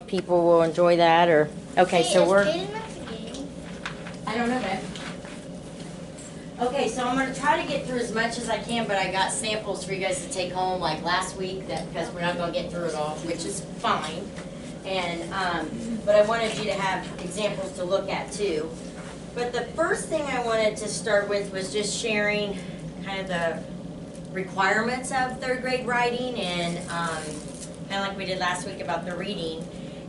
people will enjoy that, or okay. Hey, So we're. Caden at the game? I don't know, babe. Okay, so I'm going to try to get through as much as I can, but I got samples for you guys to take home like last week because we're not going to get through it all, which is fine. And but I wanted you to have examples to look at too. But the first thing I wanted to start with was just sharing kind of the requirements of third grade writing, and kind of like we did last week about the reading,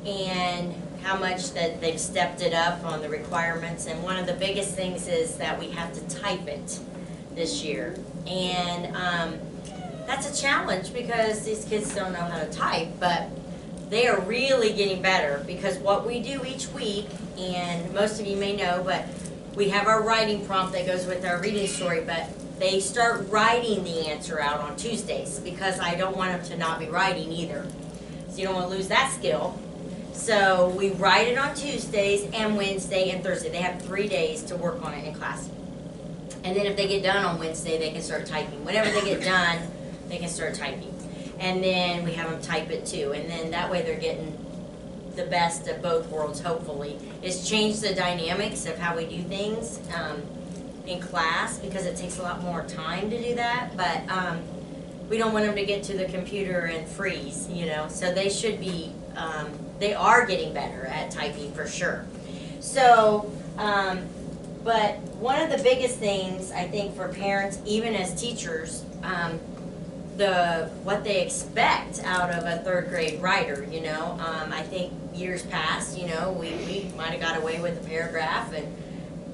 and how much that they've stepped it up on the requirements. And one of the biggest things is that we have to type it this year. And that's a challenge because these kids don't know how to type, but they are really getting better because what we do each week, and most of you may know, but we have our writing prompt that goes with our reading story, but they start writing the answer out on Tuesdays because I don't want them to not be writing either. So you don't want to lose that skill. So we write it on Tuesdays and Wednesday and Thursday. They have 3 days to work on it in class. And then if they get done on Wednesday, they can start typing. Whenever they get done, they can start typing. And then we have them type it too. And then that way they're getting the best of both worlds, hopefully. It's changed the dynamics of how we do things in class because it takes a lot more time to do that. But we don't want them to get to the computer and freeze, you know. So they should be... they are getting better at typing for sure. So, but one of the biggest things I think for parents, even as teachers, what they expect out of a third grade writer, you know. I think years past, you know, we might have got away with a paragraph and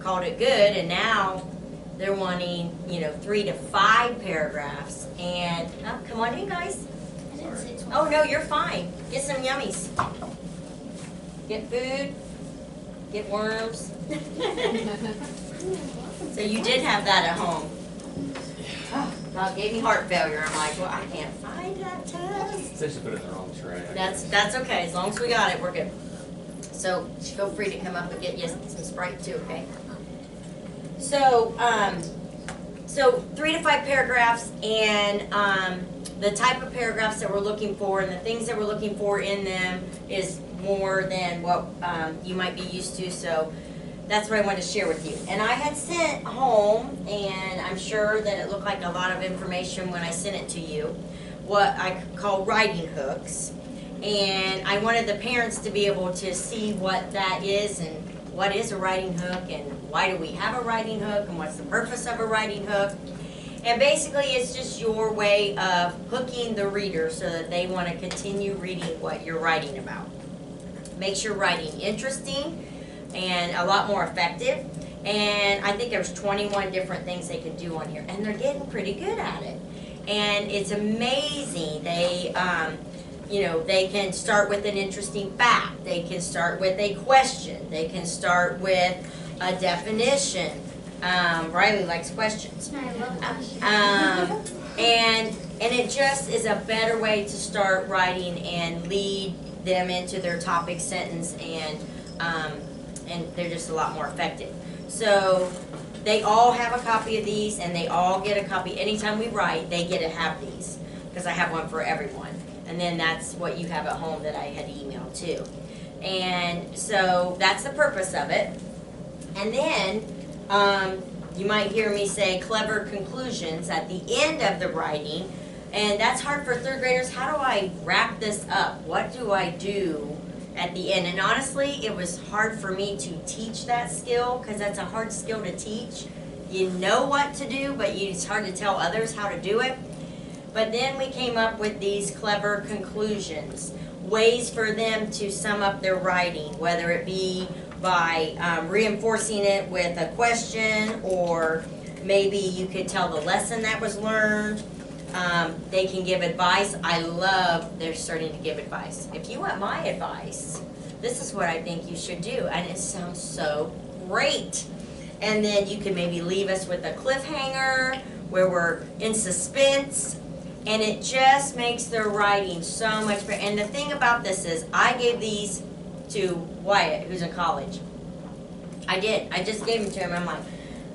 called it good, and now they're wanting, you know, 3 to 5 paragraphs. And, oh, come on in, guys. I didn't say 20. Oh, no, you're fine. Get some yummies. Get food. Get worms. So you did have that at home. Oh, God, gave me heart failure. I'm like, well, I can't find that test. They should put it in the wrong tray. That's okay. As long as we got it, we're good. So feel free to come up and get you some Sprite too, okay? So, so 3 to 5 paragraphs, and the type of paragraphs that we're looking for and the things that we're looking for in them is more than what you might be used to. So that's what I wanted to share with you. And I had sent home, and I'm sure that it looked like a lot of information when I sent it to you, what I call writing hooks. And I wanted the parents to be able to see what that is and what is a writing hook and why do we have a writing hook and what's the purpose of a writing hook. And basically it's just your way of hooking the reader so that they want to continue reading what you're writing about. Makes your writing interesting and a lot more effective. And I think there's 21 different things they can do on here, and they're getting pretty good at it. And it's amazing. They, you know, they can start with an interesting fact. They can start with a question. They can start with a definition. Riley likes questions. I love questions. And it just is a better way to start writing and lead them into their topic sentence, and they're just a lot more effective. So they all have a copy of these, and they all get a copy. Anytime we write, they get to have these, because I have one for everyone. And then that's what you have at home that I had emailed too. And so that's the purpose of it. And then you might hear me say clever conclusions at the end of the writing. And that's hard for third graders. How do I wrap this up? What do I do at the end? And honestly, it was hard for me to teach that skill because that's a hard skill to teach. You know what to do, but it's hard to tell others how to do it. But then we came up with these clever conclusions, ways for them to sum up their writing, whether it be by reinforcing it with a question, or maybe you could tell the lesson that was learned. They can give advice. I love they're starting to give advice. If you want my advice, this is what I think you should do. And it sounds so great. And then you can maybe leave us with a cliffhanger where we're in suspense. And it just makes their writing so much better. And the thing about this is I gave these to Wyatt, who's in college. I did. I just gave them to him. I'm like,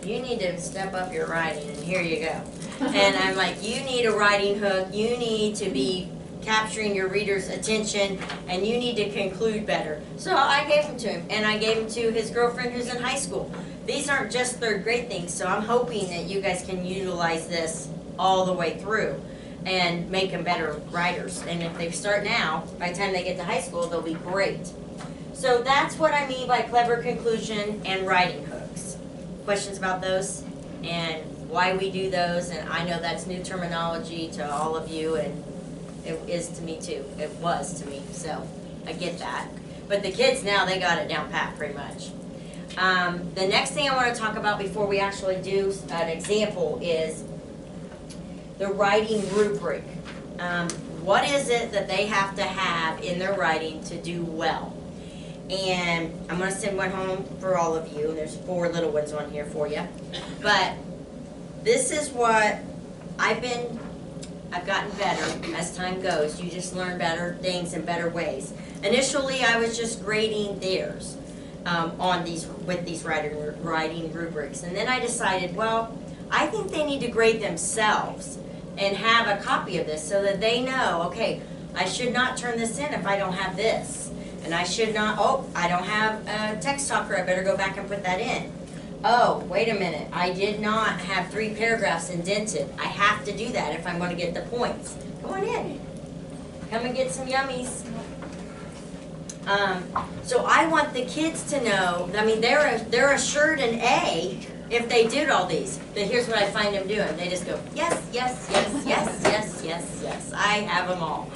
you need to step up your writing, and here you go. And I'm like, you need a writing hook. You need to be capturing your reader's attention, and you need to conclude better. So I gave them to him, and I gave them to his girlfriend who's in high school. These aren't just third grade things, so I'm hoping that you guys can utilize this all the way through and make them better writers. And if they start now, by the time they get to high school, they'll be great. So that's what I mean by clever conclusion and writing hooks. Questions about those and why we do those? And I know that's new terminology to all of you, and it is to me too. It was to me, so I get that. But the kids now, they got it down pat pretty much. The next thing I want to talk about before we actually do an example is the writing rubric. What is it that they have to have in their writing to do well? And I'm going to send one home for all of you. There's 4 little ones on here for you. But this is what I've gotten better as time goes. You just learn better things in better ways. Initially, I was just grading theirs with these writing rubrics. And then I decided, well, I think they need to grade themselves and have a copy of this so that they know, okay, I should not turn this in if I don't have this. And I should not, oh, I don't have a text talker, I better go back and put that in. Oh, wait a minute, I did not have 3 paragraphs indented. I have to do that if I'm going to get the points. Come on in. Come and get some yummies. So I want the kids to know, I mean, they're assured an A if they did all these. But here's what I find them doing. They just go, yes, yes, yes, yes, yes, yes, yes. I have them all.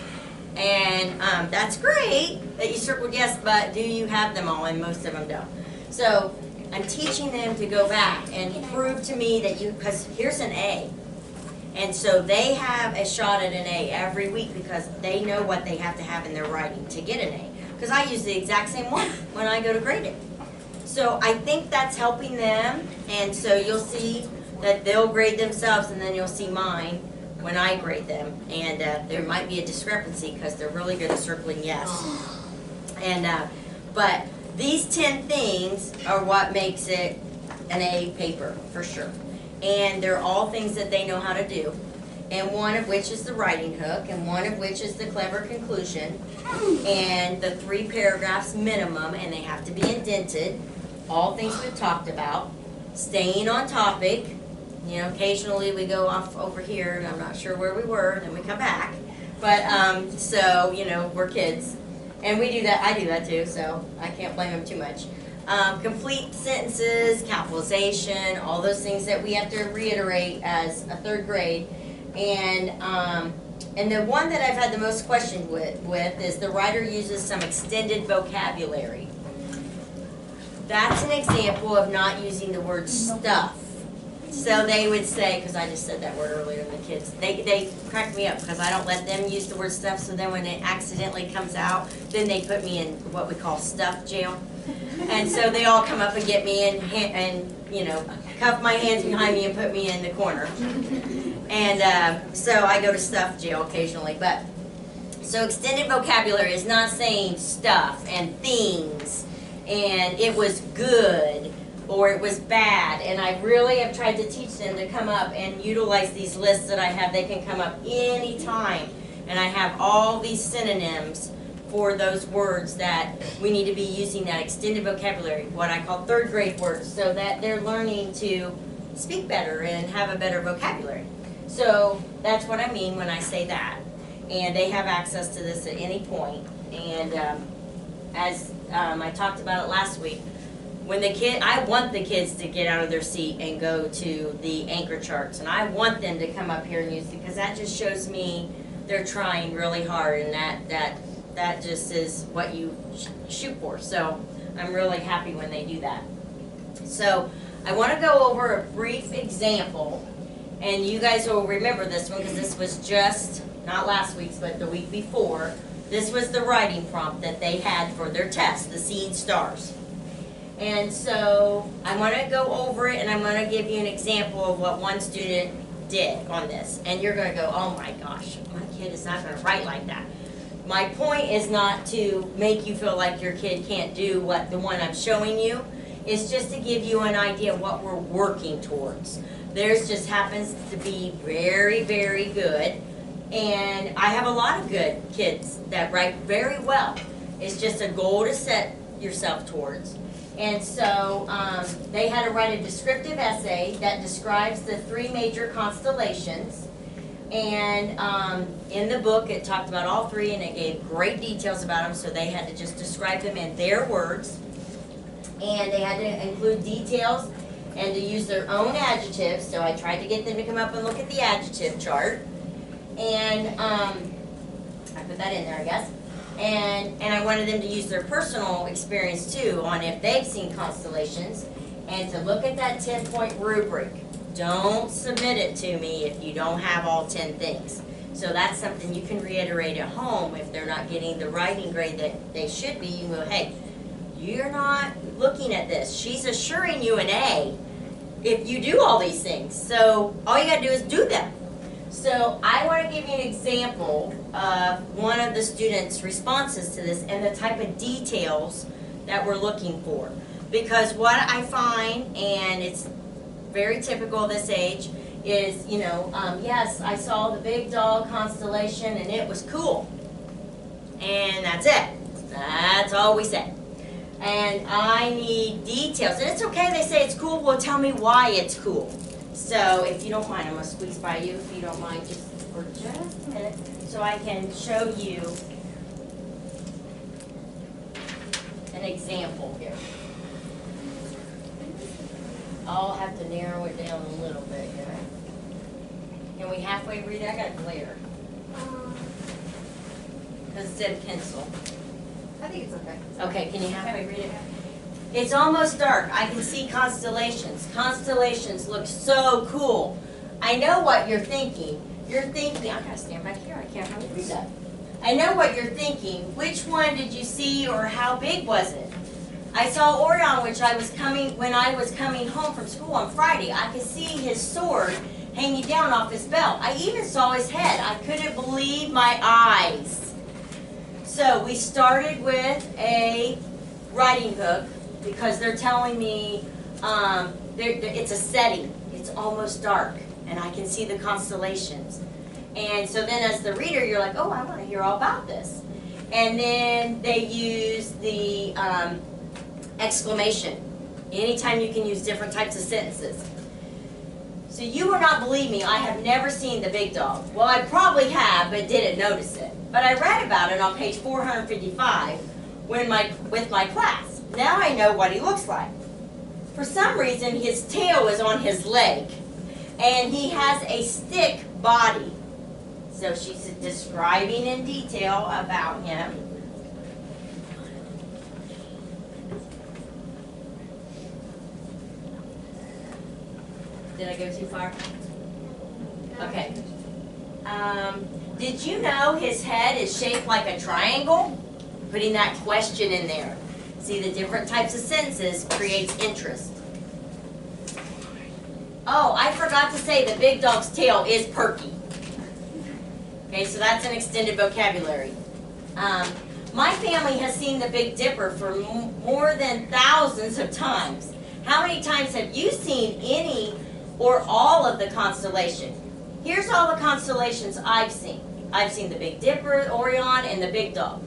And that's great that you circled yes, but do you have them all? And most of them don't. So I'm teaching them to go back and prove to me that because here's an A. And so they have a shot at an A every week because they know what they have to have in their writing to get an A. Because I use the exact same one when I go to grade it. So I think that's helping them. And so you'll see that they'll grade themselves, and then you'll see mine when I grade them, and there might be a discrepancy because they're really good at circling yes. And but these 10 things are what makes it an A paper for sure, and they're all things that they know how to do, and one of which is the writing hook, and one of which is the clever conclusion, and the 3 paragraphs minimum, and they have to be indented. All things we've talked about, staying on topic. You know, occasionally we go off over here, and I'm not sure where we were, and then we come back. But, so, you know, we're kids. And we do that, I do that too, so I can't blame them too much. Complete sentences, capitalization, all those things that we have to reiterate as a 3rd grade. And the one that I've had the most questions with is the writer uses some extended vocabulary. That's an example of not using the word stuff. So they would say, because I just said that word earlier to the kids, they crack me up because I don't let them use the word stuff, so then when it accidentally comes out, then they put me in what we call stuff jail. And so they all come up and get me and you know, cuff my hands behind me and put me in the corner. And so I go to stuff jail occasionally. But so extended vocabulary is not saying stuff and things and it was good or it was bad, and I really have tried to teach them to come up and utilize these lists that I have. They can come up anytime, and I have all these synonyms for those words that we need to be using that extended vocabulary, what I call 3rd grade words, so that they're learning to speak better and have a better vocabulary. So that's what I mean when I say that. And they have access to this at any point. And as I talked about it last week, when I want the kids to get out of their seat and go to the anchor charts, and I want them to come up here and use it because that just shows me they're trying really hard, and that just is what you shoot for. So I'm really happy when they do that. So I want to go over a brief example, and you guys will remember this one because this was just not last week's but the week before. This was the writing prompt that they had for their test, the Seeing Stars. And so I want to go over it, and I'm going to give you an example of what one student did on this. And you're going to go, oh my gosh, my kid is not going to write like that. My point is not to make you feel like your kid can't do what the one I'm showing you. It's just to give you an idea of what we're working towards. Theirs just happens to be very, very good. And I have a lot of good kids that write very well. It's just a goal to set yourself towards. And so they had to write a descriptive essay that describes the 3 major constellations. And in the book, it talked about all 3, and it gave great details about them, so they had to just describe them in their words. And they had to include details and to use their own adjectives, so I tried to get them to come up and look at the adjective chart. And I put that in there, I guess. And I wanted them to use their personal experience too on if they've seen constellations, and to look at that 10-point rubric. Don't submit it to me if you don't have all 10 things. So that's something you can reiterate at home if they're not getting the writing grade that they should be. You go, hey, you're not looking at this. She's assuring you an A if you do all these things. So all you gotta do is do them. So I want to give you an example of one of the students' responses to this and the type of details that we're looking for. Because what I find, and it's very typical of this age, is, yes, I saw the big dog constellation and it was cool. And that's it. That's all we say. And I need details. And it's okay they say it's cool, well tell me why it's cool. So if you don't mind, I'm going to squeeze by you, if you don't mind, just for just a minute, so I can show you an example here. I'll have to narrow it down a little bit here. Can we halfway read it? I got a glare. Because it's in pencil. I think it's okay. Okay, can you halfway read it? It's almost dark. I can see constellations. Constellations look so cool. I know what you're thinking. You're thinking, I gotta stand back here. I can't really read that. I know what you're thinking. Which one did you see, or how big was it? I saw Orion, when I was coming home from school on Friday. I could see his sword hanging down off his belt. I even saw his head. I couldn't believe my eyes. So we started with a writing hook, because they're telling me it's a setting. It's almost dark, and I can see the constellations. And so then as the reader, you're like, oh, I want to hear all about this. And then they use the exclamation. Anytime you can use different types of sentences. So you will not believe me, I have never seen the big dog. Well, I probably have, but didn't notice it. But I read about it on page 455 with my class. Now I know what he looks like. For some reason, his tail is on his leg, and he has a stick body. So she's describing in detail about him. Did I go too far? Okay. Did you know his head is shaped like a triangle? Putting that question in there. See, the different types of sentences creates interest. Oh, I forgot to say the big dog's tail is perky. Okay, so that's an extended vocabulary. My family has seen the Big Dipper for more than thousands of times. How many times have you seen any or all of the constellations? Here's all the constellations I've seen. I've seen the Big Dipper, Orion, and the Big Dog.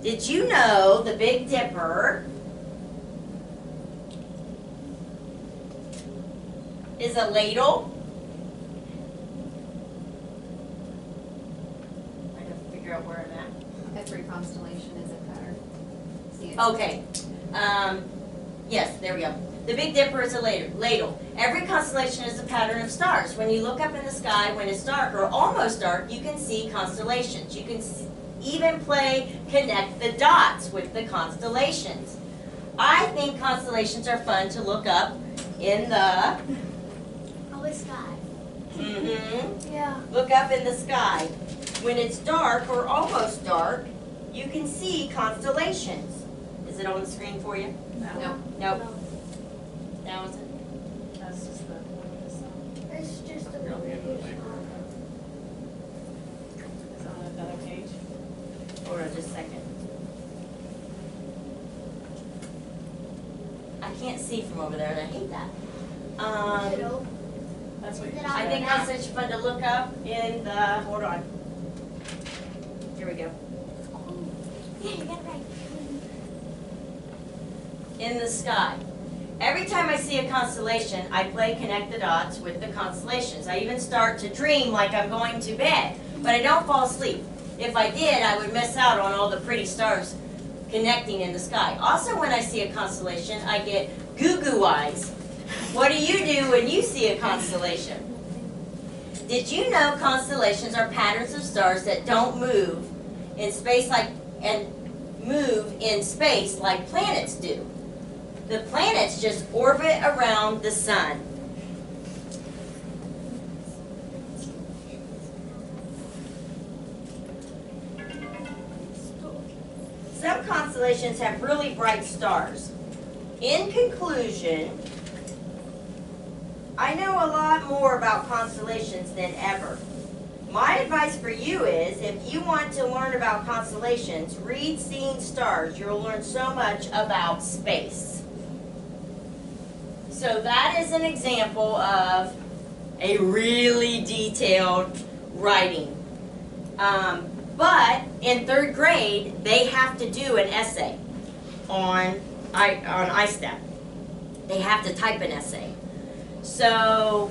Did you know the Big Dipper is a ladle? I have to figure out where I'm at. Every constellation is a pattern. See it? Okay. Yes, there we go. The Big Dipper is a ladle. Every constellation is a pattern of stars. When you look up in the sky, when it's dark or almost dark, you can see constellations. You can even connect the dots with the constellations. I think constellations are fun to look up in the sky. Yeah. Look up in the sky. When it's dark or almost dark, you can see constellations. Is it on the screen for you? No. Nope. Now is it? That's just the one of the song. It's just a You're on the end of the paper. little. It's on another page. Hold on just a second. I can't see from over there, and I hate that. That's what you're Is it I saying. think that's such fun to look up in the, hold on. Here we go. Yeah, you got it right. In the sky. Every time I see a constellation, I play connect the dots with the constellations. I even start to dream like I'm going to bed, but I don't fall asleep. If I did, I would miss out on all the pretty stars connecting in the sky. Also, when I see a constellation, I get goo-goo eyes. What do you do when you see a constellation? Did you know constellations are patterns of stars that don't move in space like planets do? The planets just orbit around the sun. Some constellations have really bright stars. In conclusion, I know a lot more about constellations than ever. My advice for you is, if you want to learn about constellations, read Seeing Stars. You'll learn so much about space. So that is an example of a really detailed writing. But in 3rd grade, they have to do an essay on iStep. They have to type an essay. So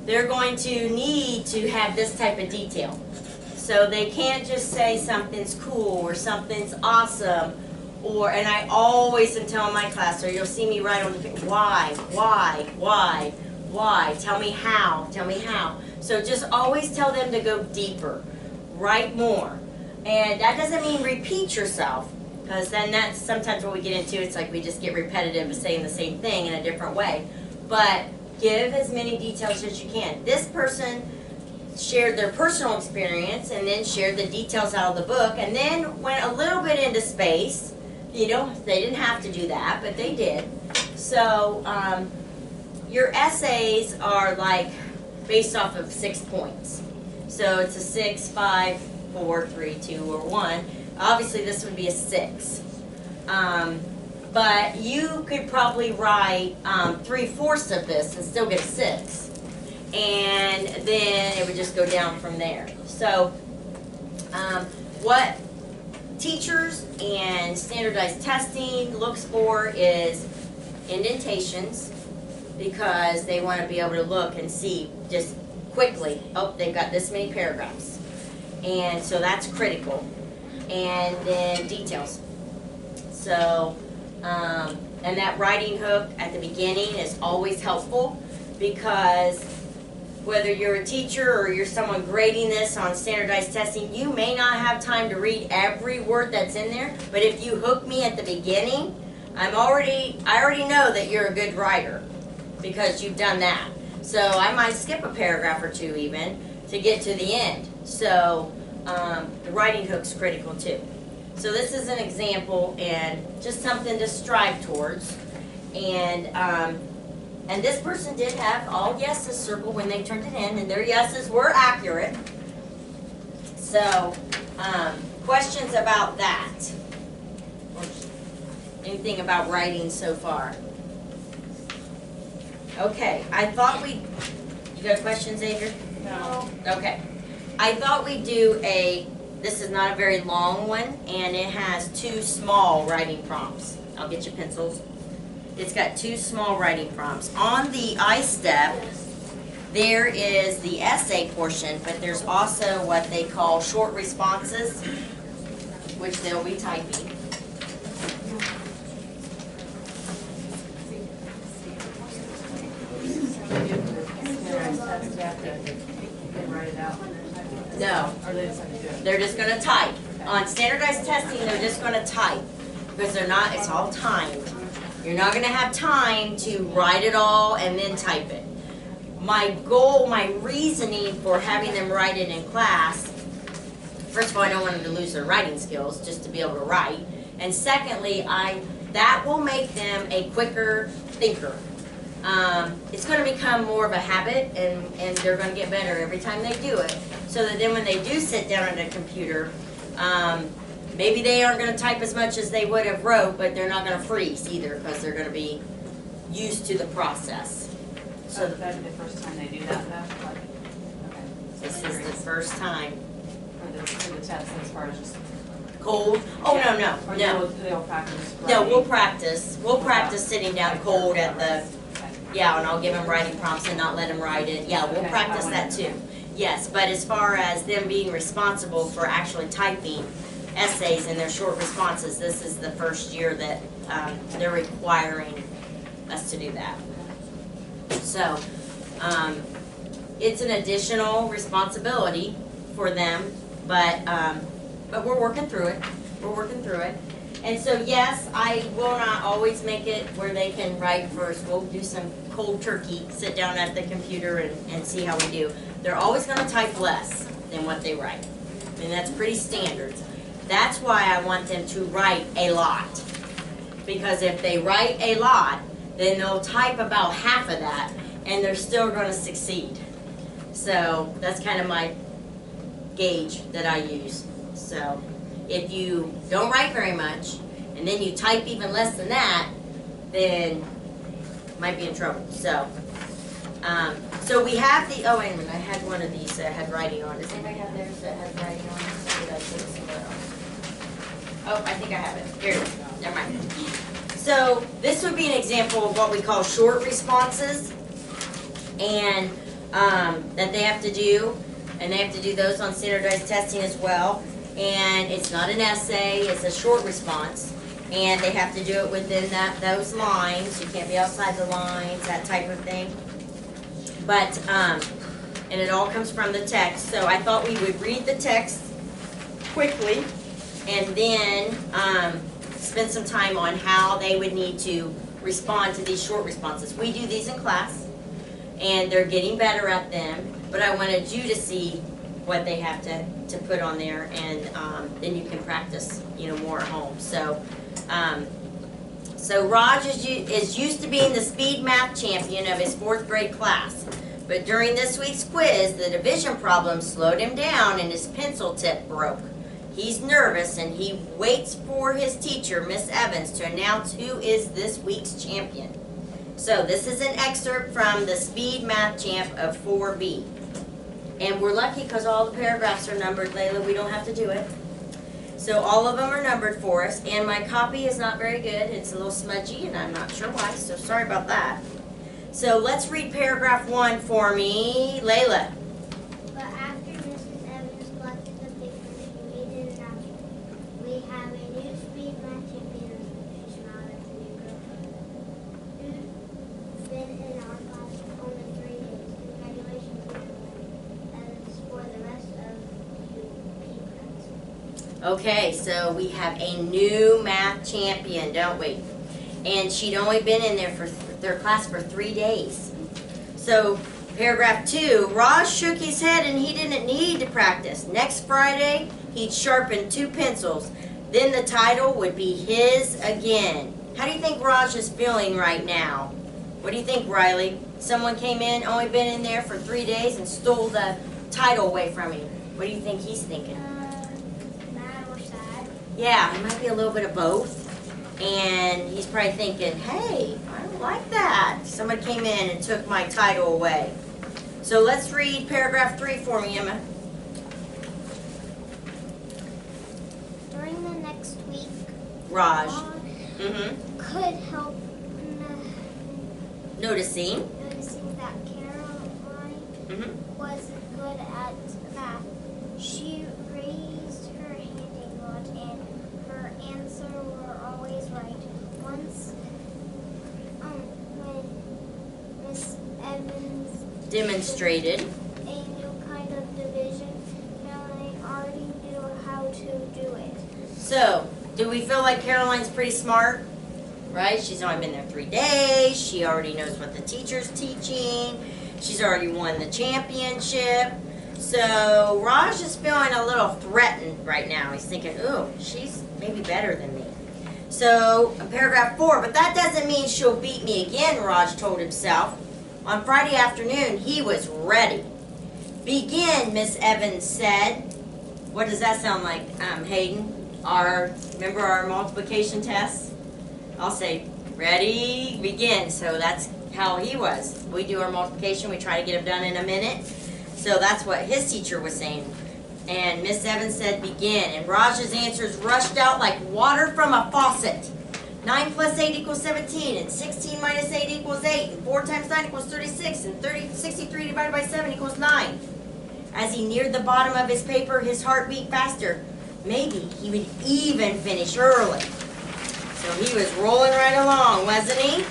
they're going to need to have this type of detail. So they can't just say something's cool or something's awesome. And I always am telling my class, or you'll see me write on the page, why, tell me how. So just always tell them to go deeper, write more. And that doesn't mean repeat yourself, because then that's sometimes what we get into. It's like we just get repetitive of saying the same thing in a different way. But give as many details as you can. This person shared their personal experience and then shared the details out of the book and then went a little bit into space. They didn't have to do that, but they did. So your essays are like based off of 6 points. So it's a 6, 5, 4, 3, 2, or 1. Obviously this would be a 6. But you could probably write 3/4 of this and still get a 6. And then it would just go down from there. So what teachers and standardized testing looks for is indentations, because they want to be able to look and see just quickly, oh, they've got this many paragraphs. And so that's critical. And then details. So, and that writing hook at the beginning is always helpful, because whether you're a teacher or you're someone grading this on standardized testing, you may not have time to read every word that's in there, but if you hook me at the beginning, I already know that you're a good writer, because you've done that. So I might skip a paragraph or two even to get to the end. So the writing hook's critical too. So this is an example and just something to strive towards. And this person did have all yeses circled when they turned it in, and their yeses were accurate. So, questions about that? Or anything about writing so far? Okay, I thought you got a question, Xavier? No. Okay. I thought we'd do this is not a very long one, and it has 2 small writing prompts. I'll get you pencils. It's got 2 small writing prompts. On the iStep, there is the essay portion, but there's also what they call short responses, which they'll be typing. No, they're just going to type. On standardized testing, they're just going to type, because it's all timed. You're not going to have time to write it all and then type it. My goal, my reasoning for having them write it in class, first of all, I don't want them to lose their writing skills, just to be able to write. And secondly, that will make them a quicker thinker. It's going to become more of a habit, and they're going to get better every time they do it. So that then when they do sit down at a computer, maybe they aren't going to type as much as they would have wrote, but they're not going to freeze either, because they're going to be used to the process. So that'd be the first time they do that, though? Like, okay. This is the first time. the test as far as just. Cold? Oh, Yeah. no, Or no. they'll practice. No, we'll writing. practice. We'll practice sitting down cold at the, Okay. yeah, and I'll give them writing prompts and not let them write it. Yeah, we'll Okay, practice I that wondered. too. Yes, but as far as them being responsible for actually typing essays and their short responses, this is the first year that they're requiring us to do that. So, it's an additional responsibility for them, but we're working through it. We're working through it. And so, yes, I will not always make it where they can write first. We'll do some cold turkey, sit down at the computer and see how we do. They're always gonna type less than what they write. And that's pretty standard. That's why I want them to write a lot. Because if they write a lot, then they'll type about half of that and they're still gonna succeed. So that's kind of my gauge that I use. So if you don't write very much and then you type even less than that, then you might be in trouble. So, so we have the, oh wait a minute, I had one of these that had writing on it. Does anybody have theirs that has writing on it? Or did I put it somewhere else? Oh, I think I have it. Here it is. Never mind. So this would be an example of what we call short responses, and that they have to do, and they have to do those on standardized testing as well. And it's not an essay; it's a short response, and they have to do it within those lines. You can't be outside the lines, that type of thing. But and it all comes from the text. So I thought we would read the text quickly, and then spend some time on how they would need to respond to these short responses. We do these in class, and they're getting better at them, but I wanted you to see what they have to put on there, and then you can practice, more at home. So, so Raj is used to being the speed math champion of his 4th grade class, but during this week's quiz, the division problem slowed him down and his pencil tip broke. He's nervous and he waits for his teacher, Miss Evans, to announce who is this week's champion. So this is an excerpt from the Speed Math Champ of 4B. And we're lucky because all the paragraphs are numbered, Layla. We don't have to do it. So all of them are numbered for us. And my copy is not very good. It's a little smudgy and I'm not sure why, so sorry about that. So let's read paragraph 1 for me. Layla. But after Mrs. Evans collected the pictures, she made an announcement. We have a new speed math champion. She smiled at the new girl. Who's been in our class only 3 days. Congratulations, Mrs. Evans, for the rest of you peanuts. Okay, so we have a new math champion, don't we? And she'd only been in there for their class for 3 days. So paragraph 2, Raj shook his head and he didn't need to practice. Next Friday, he'd sharpen 2 pencils. Then the title would be his again. How do you think Raj is feeling right now? What do you think, Riley? Someone came in, only been in there for 3 days and stole the title away from him. What do you think he's thinking? Mad or sad? Yeah, it might be a little bit of both. And he's probably thinking, hey, I don't like that. Somebody came in and took my title away. So let's read paragraph 3 for me, Emma. During the next week, Raj. Raj could help Noticing. noticing that Caroline was good at math. She raised her hand a lot and her answers were always right. Once, when Miss Evans Demonstrated. a new kind of division, Caroline already knew how to do it. So, do we feel like Caroline's pretty smart? Right? She's only been there 3 days. She already knows what the teacher's teaching. She's already won the championship. So Raj is feeling a little threatened right now. He's thinking, ooh, she's maybe better than me. So paragraph 4, but that doesn't mean she'll beat me again, Raj told himself. On Friday afternoon, he was ready. Begin, Miss Evans said. What does that sound like, Hayden? Remember our multiplication tests? I'll say, ready, begin. So that's how he was. We do our multiplication. We try to get them done in a minute. So that's what his teacher was saying. And Miss Evans said begin, and Raj's answers rushed out like water from a faucet. 9 plus 8 equals 17, and 16 minus 8 equals 8, and 4 times 9 equals 36, and 63 divided by 7 equals 9. As he neared the bottom of his paper, his heart beat faster. Maybe he would even finish early. So he was rolling right along, wasn't he?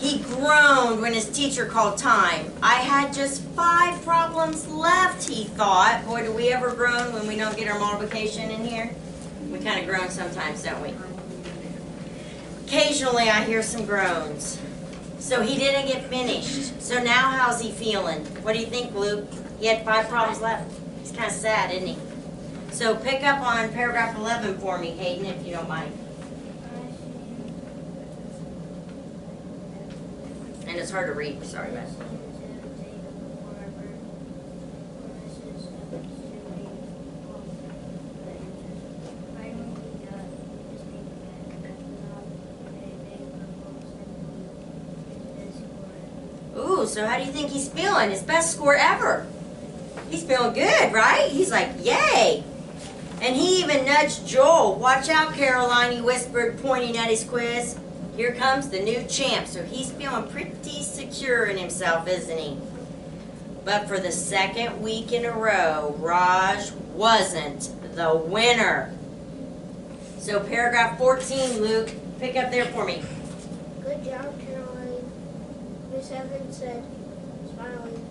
He groaned when his teacher called time. I had just 5 problems left, he thought. Boy, do we ever groan when we don't get our multiplication in here? We kind of groan sometimes, don't we? Occasionally I hear some groans. So he didn't get finished. So now how's he feeling? What do you think, Luke? He had 5 problems left. He's kind of sad, isn't he? So pick up on paragraph 11 for me, Hayden, if you don't mind. And it's hard to read, sorry about it. Ooh, so how do you think he's feeling? His best score ever. He's feeling good, right? He's like, yay. And he even nudged Joel. Watch out, Caroline, he whispered, pointing at his quiz. Here comes the new champ. So he's feeling pretty secure in himself, isn't he? But for the second week in a row, Raj wasn't the winner. So paragraph 14, Luke, pick up there for me. Good job, Caroline. Miss Evans said, smiling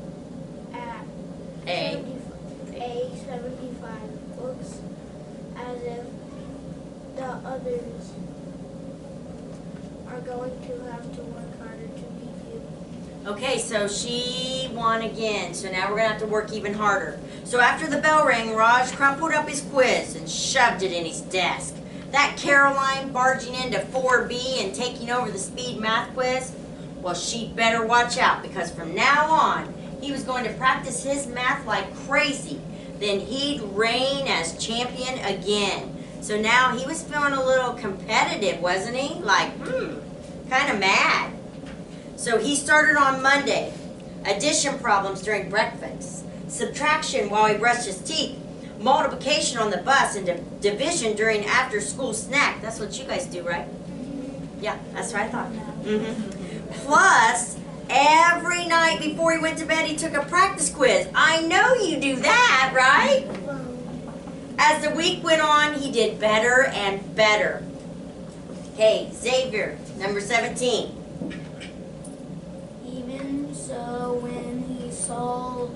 at A. 75 looks as if the others are going to have to work harder to beat you. Okay, so she won again. So now we're going to have to work even harder. So after the bell rang, Raj crumpled up his quiz and shoved it in his desk. That Caroline barging into 4B and taking over the speed math quiz, well, she'd better watch out, because from now on, he was going to practice his math like crazy. Then he'd reign as champion again. So now he was feeling a little competitive, wasn't he? Like, kind of mad. So he started on Monday. Addition problems during breakfast. Subtraction while he brushed his teeth. Multiplication on the bus, and division during after-school snack. That's what you guys do, right? Yeah, that's what I thought. Plus, every night before he went to bed, he took a practice quiz. I know you do that, right? As the week went on, he did better and better. Okay, Xavier, number 17. Even so, when he saw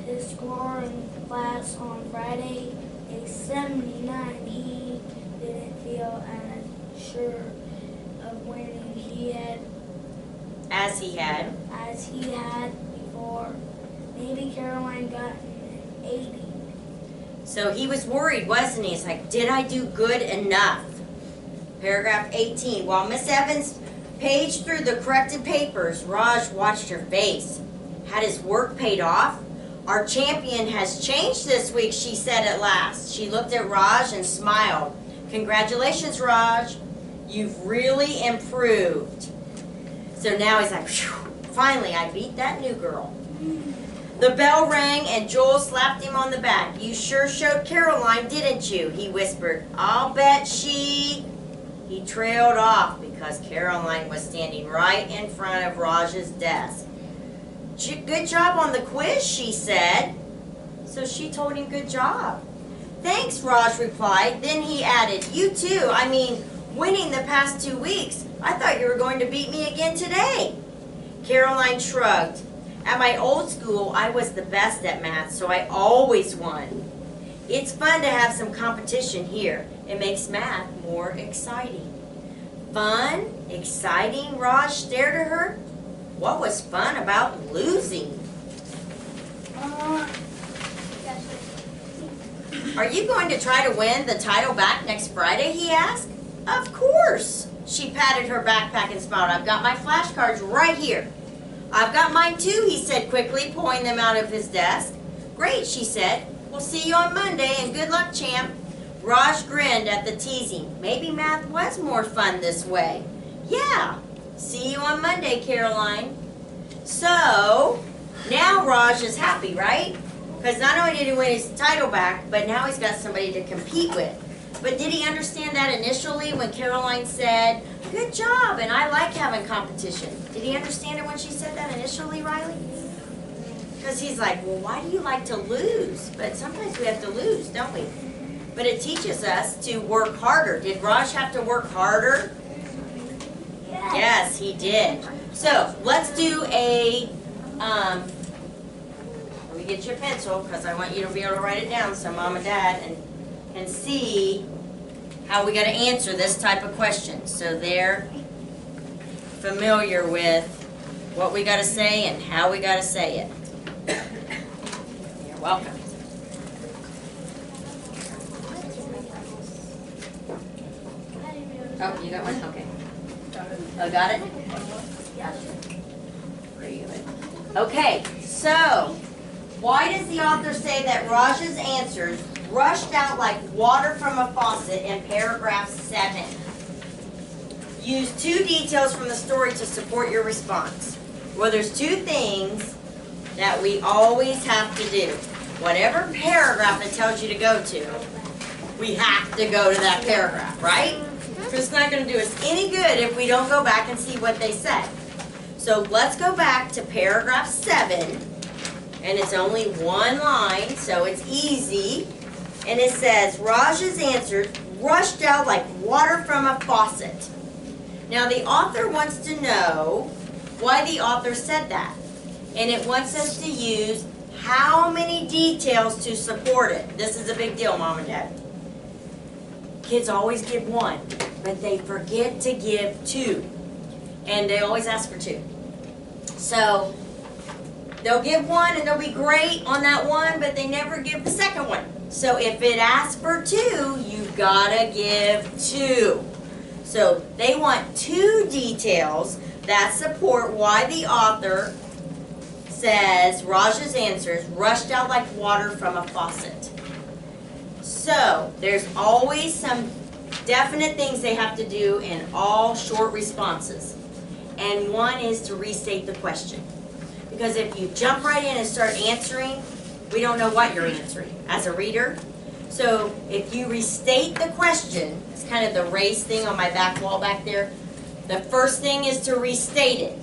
his score in class on Friday, a 79, he didn't feel as sure of winning as he had before. Maybe Caroline got an 80. So he was worried, wasn't he? It's like, did I do good enough? Paragraph 18. While Miss Evans paged through the corrected papers, Raj watched her face. Had his work paid off? Our champion has changed this week, she said at last. She looked at Raj and smiled. Congratulations, Raj. You've really improved. So now he's like, phew, finally I beat that new girl. The bell rang and Joel slapped him on the back. You sure showed Caroline, didn't you? He whispered. I'll bet she... He trailed off because Caroline was standing right in front of Raj's desk. Good job on the quiz, she said. So she told him good job. Thanks, Raj replied. Then he added, you too. I mean, winning the past 2 weeks. I thought you were going to beat me again today. Caroline shrugged. At my old school, I was the best at math, so I always won. It's fun to have some competition here. It makes math more exciting. Fun? Exciting? Raj stared at her. What was fun about losing? Are you going to try to win the title back next Friday, he asked. Of course. She patted her backpack and smiled. I've got my flashcards right here. I've got mine too, he said quickly, pulling them out of his desk. Great, she said. We'll see you on Monday, and good luck, champ. Raj grinned at the teasing. Maybe math was more fun this way. Yeah. See you on Monday, Caroline. So, Now Raj is happy, right? Because not only did he win his title back, but now he's got somebody to compete with. But did he understand that initially when Caroline said, good job, and I like having competition? Did he understand it when she said that initially, Riley? Because he's like, well, why do you like to lose? But sometimes we have to lose, don't we? But it teaches us to work harder. Did Raj have to work harder? Yes, he did. So let's do a, let me get your pencil because I want you to be able to write it down so Mom and Dad can see how we got to answer this type of question. So they're familiar with what we got to say and how we got to say it. You're welcome. Oh, you got one? Okay. Oh, got it? Pretty good. Okay, so why does the author say that Raj's answers rushed out like water from a faucet in paragraph 7? Use 2 details from the story to support your response. Well, there's 2 things that we always have to do. Whatever paragraph it tells you to go to, we have to go to that paragraph, right? It's not going to do us any good if we don't go back and see what they said. So let's go back to paragraph 7, and it's only 1 line, so it's easy. And it says, Raj's answers rushed out like water from a faucet. Now the author wants to know why the author said that. And it wants us to use how many details to support it. This is a big deal, Mom and Dad. Kids always give 1, but they forget to give 2. And they always ask for 2. So they'll give 1 and they'll be great on that 1, but they never give the second one. So if it asks for 2, you've got to give 2. So they want 2 details that support why the author says Raj's answers rushed out like water from a faucet. So there's always some definite things they have to do in all short responses. And one is to restate the question. Because if you jump right in and start answering, we don't know what you're answering as a reader. So if you restate the question, it's kind of the race thing on my back wall back there. The first thing is to restate it.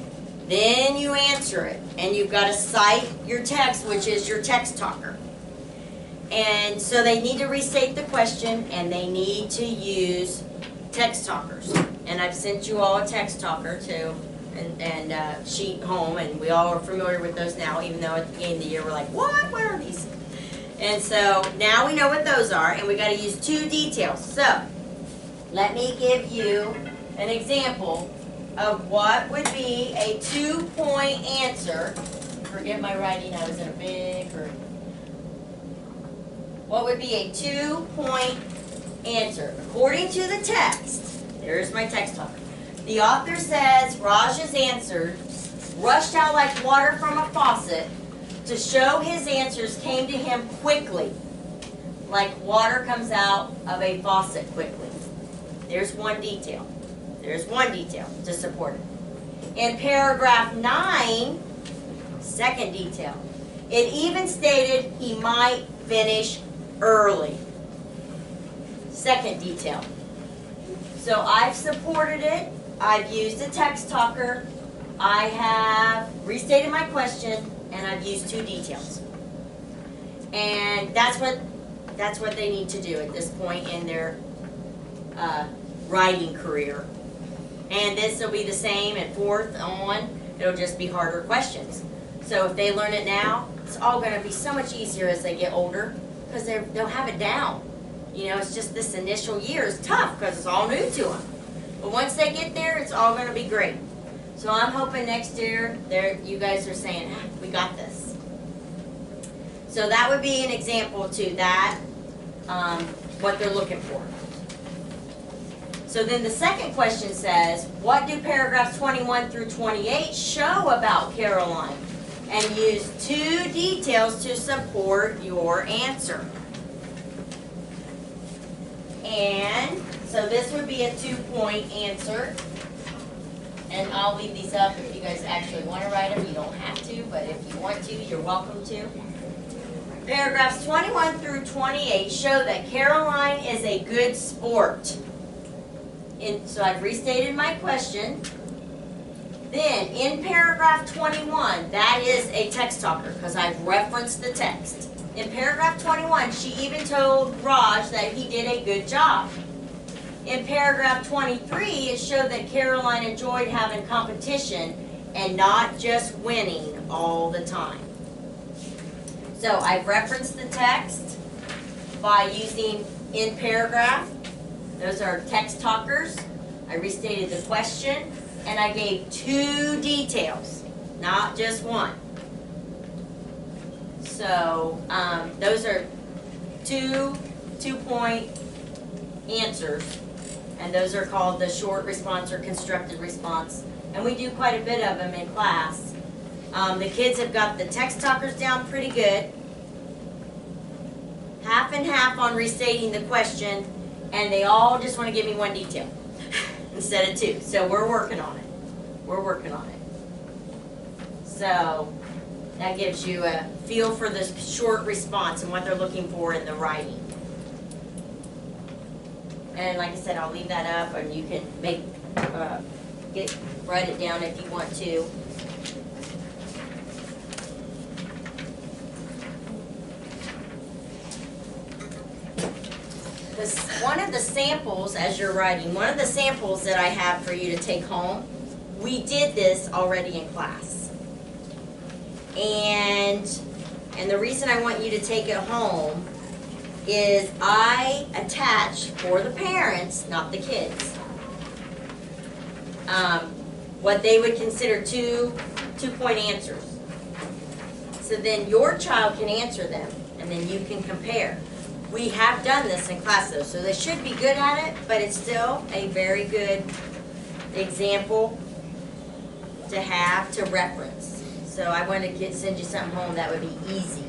Then you answer it. And you've got to cite your text, which is your text talker. And so they need to restate the question, and they need to use text talkers. And I've sent you all a text talker too, and sheet home, and we all are familiar with those now, even though at the beginning of the year we're like, what are these? And so now we know what those are, and we got to use 2 details. So let me give you an example of what would be a 2-point answer. Forget my writing, I was in a big hurry. What would be a 2-point answer? According to the text, there's my text talker. The author says Raj's answers rushed out like water from a faucet to show his answers came to him quickly, like water comes out of a faucet quickly. There's 1 detail. There's 1 detail to support it. In paragraph 9, 2nd detail, it even stated he might finish early. 2nd detail. So I've supported it. I've used a text talker. I have restated my question, and I've used 2 details. And that's what they need to do at this point in their writing career. And this will be the same at 4th on. It'll just be harder questions. So if they learn it now, it's all going to be so much easier as they get older because they'll have it down. You know, it's just this initial year is tough because it's all new to them. But once they get there, it's all going to be great. So I'm hoping next year, you guys are saying, we got this. So that would be an example to that, what they're looking for. So then the second question says, what do paragraphs 21 through 28 show about Caroline? And use 2 details to support your answer. And so this would be a 2-point answer. And I'll leave these up if you guys actually want to write them. You don't have to, but if you want to, you're welcome to. Paragraphs 21 through 28 show that Caroline is a good sport. So I've restated my question. Then in paragraph 21, that is a text talker because I've referenced the text. In paragraph 21, she even told Raj that he did a good job. In paragraph 23, it showed that Caroline enjoyed having competition and not just winning all the time. So I've referenced the text by using in paragraph. Those are text talkers. I restated the question, and I gave 2 details, not just one. So those are 2 2-point answers, and those are called the short response or constructed response. And we do quite a bit of them in class. The kids have got the text talkers down pretty good. Half and half on restating the question, and they all just want to give me 1 detail instead of 2. So we're working on it. We're working on it. So that gives you a feel for the short response and what they're looking for in the writing. And like I said, I'll leave that up, and you can write it down if you want to. One of the samples, as you're writing, one of the samples that I have for you to take home, we did this already in class. And the reason I want you to take it home is I attach for the parents, not the kids, what they would consider 2 2-point answers. So then your child can answer them, and then you can compare. We have done this in class though, so they should be good at it, but it's still a very good example to have to reference. So I want to send you something home that would be easy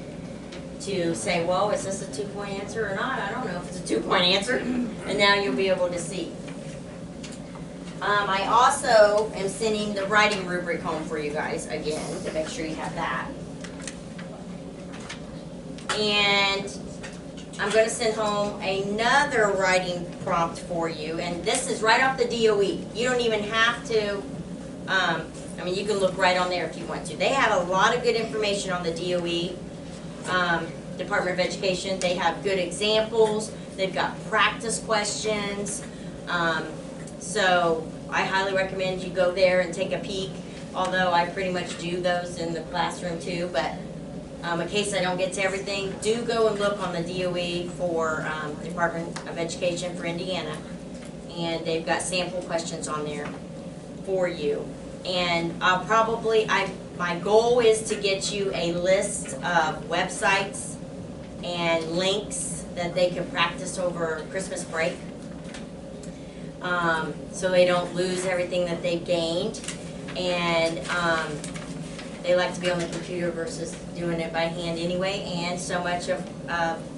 to say, well, is this a 2-point answer or not? I don't know if it's a 2-point answer, and now you'll be able to see. I also am sending the writing rubric home for you guys again to make sure you have that. And I'm going to send home another writing prompt for you, and this is right off the DOE. You don't even have to, I mean, you can look right on there if you want to. They have a lot of good information on the DOE, Department of Education. They have good examples. They've got practice questions. So I highly recommend you go there and take a peek, although I pretty much do those in the classroom too, but in case I don't get to everything, do go and look on the DOE for Department of Education for Indiana, and they've got sample questions on there for you. And I'll probably, my goal is to get you a list of websites and links that they can practice over Christmas break, so they don't lose everything that they've gained. And they like to be on the computer versus doing it by hand anyway, and so much of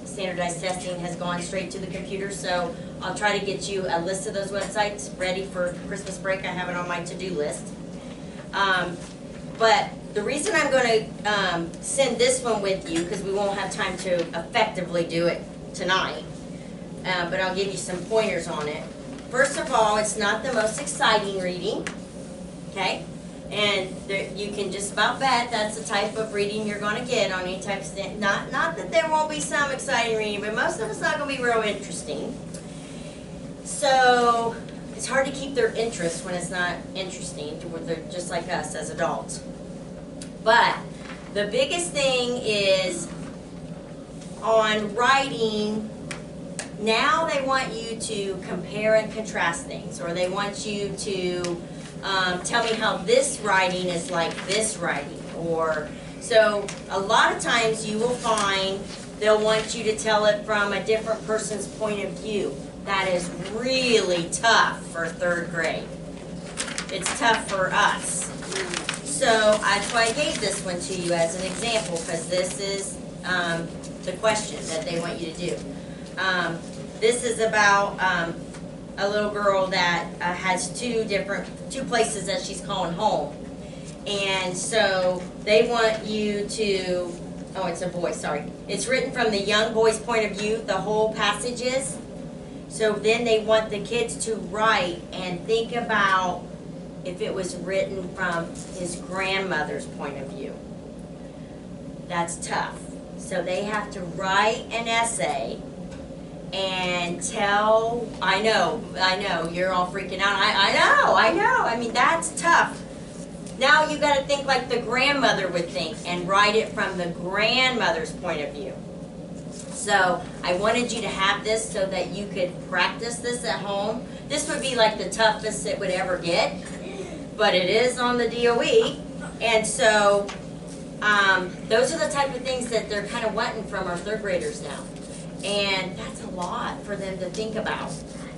standardized testing has gone straight to the computer, so I'll try to get you a list of those websites ready for Christmas break. I have it on my to-do list. But the reason I'm going to send this one with you, because we won't have time to effectively do it tonight, but I'll give you some pointers on it. First of all, it's not the most exciting reading, okay? And you can just about bet that's the type of reading you're going to get on any type of stand. Not that there won't be some exciting reading, but most of it's not going to be real interesting. So it's hard to keep their interest when it's not interesting, to where they're just like us as adults. But the biggest thing is on writing, now they want you to compare and contrast things, or they want you to tell me how this writing is like this writing. Or so a lot of times you will find they'll want you to tell it from a different person's point of view. That is really tough for 3rd grade. It's tough for us. So that's why I gave this one to you as an example, because this is the question that they want you to do. This is about a little girl that has two places that she's calling home. And so they want you to, oh, it's a boy, sorry. It's written from the young boy's point of view, the whole passage is. So then they want the kids to write and think about if it was written from his grandmother's point of view. That's tough. So they have to write an essay and tell, I know, you're all freaking out. I know. I mean, that's tough. Now you gotta think like the grandmother would think and write it from the grandmother's point of view. So I wanted you to have this so that you could practice this at home. This would be like the toughest it would ever get, but it is on the DOE. And so those are the type of things that they're kind of wanting from our third graders now. And that's a lot for them to think about.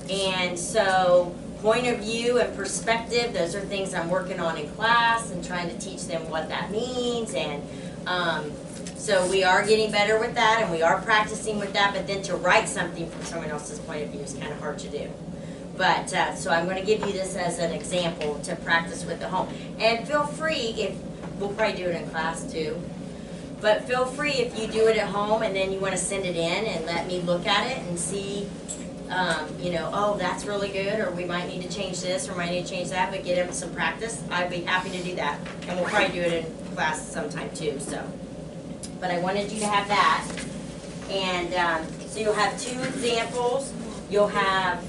And so point of view and perspective, those are things I'm working on in class and trying to teach them what that means. And so we are getting better with that and we are practicing with that, but then to write something from someone else's point of view is kind of hard to do. But so I'm going to give you this as an example to practice with at home. And feel free, if we'll probably do it in class too, but feel free if you do it at home and then you want to send it in and let me look at it and see, oh, that's really good, or we might need to change this, or might need to change that, but get them some practice. I'd be happy to do that. And we'll probably do it in class sometime too, so. But I wanted you to have that. And so you'll have two examples. You'll have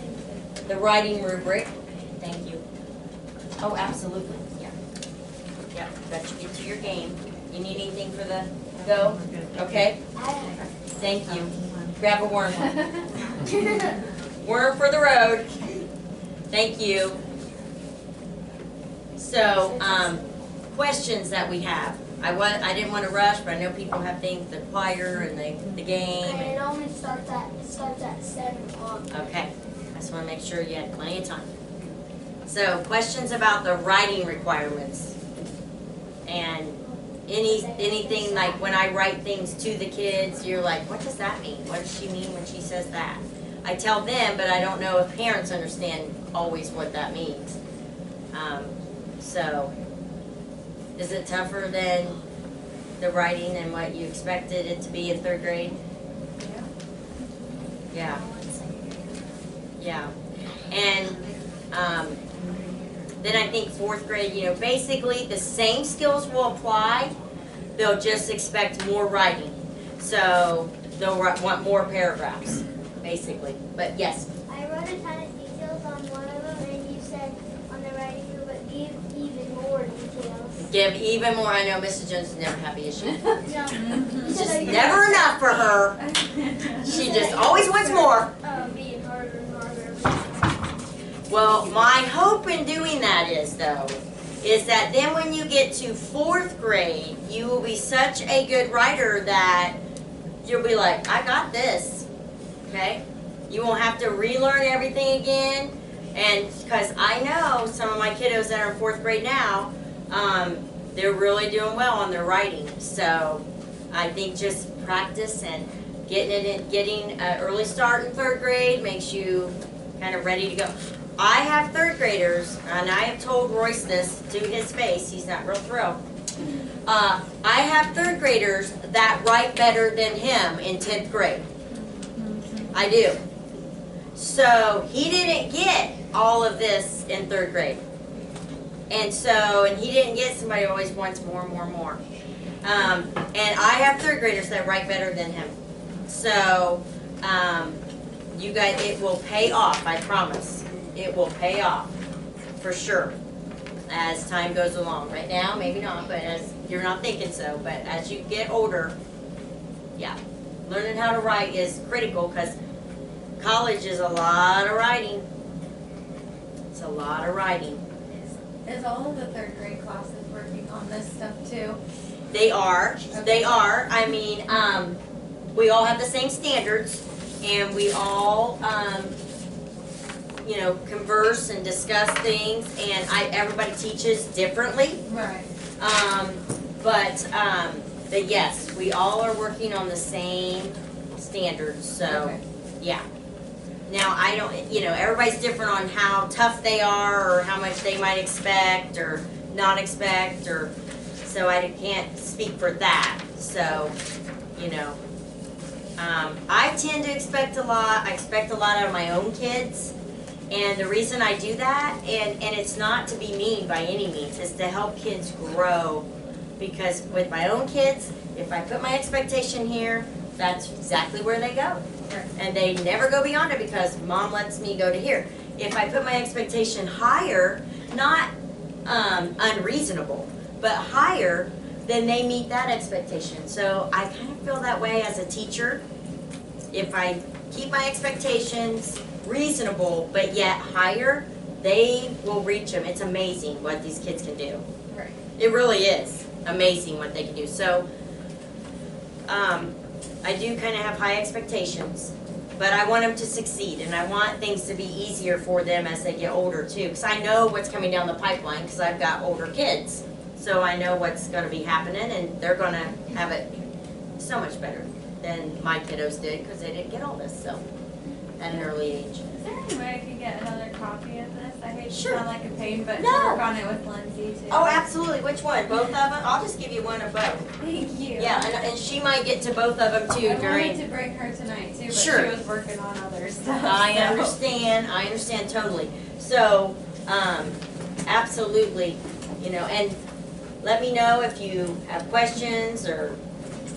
the writing rubric. Thank you. Oh, absolutely, yeah. Yep, got you get to your game. You need anything for the go? Okay? Thank you. Grab a worm. Worm for the road. Thank you. So, questions that we have. I didn't want to rush, but I know people have things, the choir and the game. And it only starts at 7 o'clock. Okay, I just want to make sure you had plenty of time. So, questions about the writing requirements. And anything like when I write things to the kids, you're like, what does that mean? What does she mean when she says that? I tell them, but I don't know if parents understand always what that means. So, is it tougher than the writing and what you expected it to be in third grade? Yeah. Yeah. And then I think fourth grade, basically the same skills will apply. They'll just expect more writing. So they'll want more paragraphs, basically. But yes. I wrote a ton of details on one of them, and you said on the writing group, but give even more details. Give even more. I know Mrs. Jones is never happy, is she? No. It's just never enough for her. She just always wants more. Being harder and harder. Well, my hope in doing that is that then when you get to fourth grade, you will be such a good writer that you'll be like, I got this, okay? You won't have to relearn everything again. And because I know some of my kiddos that are in fourth grade now, they're really doing well on their writing. So I think just practice and getting an early start in third grade makes you kind of ready to go. I have third graders, and I have told Royce this to his face. He's not real thrilled. I have third graders that write better than him in 10th grade. I do. So he didn't get all of this in third grade. And he didn't get somebody who always wants more. And I have third graders that write better than him. So you guys, it will pay off, I promise. It will pay off, for sure, as time goes along. Right now, maybe not, but as you're not thinking so, but as you get older, yeah. Learning how to write is critical because college is a lot of writing. It's a lot of writing. Is all of the third grade classes working on this stuff too? They are. Okay. They are. I mean, we all have the same standards, and we all, converse and discuss things, and everybody teaches differently. Right. But yes, we all are working on the same standards. So, Okay. yeah. Now, I don't, everybody's different on how tough they are or how much they might expect or not expect, or, so I can't speak for that. So, I tend to expect a lot. I expect a lot out of my own kids. And the reason I do that, and it's not to be mean by any means, is to help kids grow. Because with my own kids, if I put my expectation here, that's exactly where they go. Right. And they never go beyond it because mom lets me go to here. If I put my expectation higher, not unreasonable, but higher, then they meet that expectation. So I kind of feel that way as a teacher. If I keep my expectations reasonable but yet higher, they will reach them. It's amazing what these kids can do. Right. It really is amazing what they can do. So I do kind of have high expectations, but I want them to succeed, and I want things to be easier for them as they get older too, because I know what's coming down the pipeline because I've got older kids. So I know what's going to be happening, and they're going to have it so much better than my kiddos did because they didn't get all this, so at an early age. Is there any way I could get another copy of this? I hate to Sure. sound like a pain, but No. to work on it with Lindsay too. Oh, absolutely. Which one? Both of them? I'll just give you one of both. Thank you. Yeah, and she might get to both of them too I wanted during. to bring her tonight too, but Sure. she was working on other stuff. I so. understand totally. So, absolutely, and let me know if you have questions, or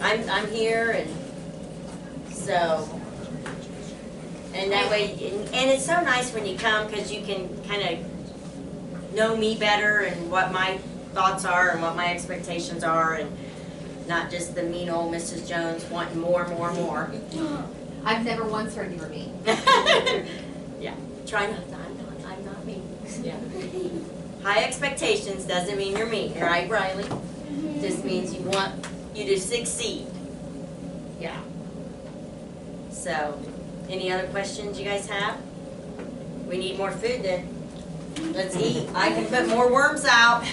I'm here, and so, and that way, and it's so nice when you come because you can kind of know me better and what my thoughts are and what my expectations are, and not just the mean old Mrs. Jones wanting more. I've never once heard you were mean. Yeah, try not. I'm not mean. Yeah. High expectations doesn't mean you're mean, right, Riley? Just means you want you to succeed. Yeah. So, any other questions you guys have? We need more food then. Let's eat. I can put more worms out.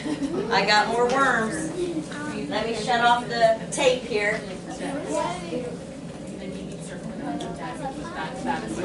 I got more worms. Let me shut off the tape here. Then you need to circle it on the back. That is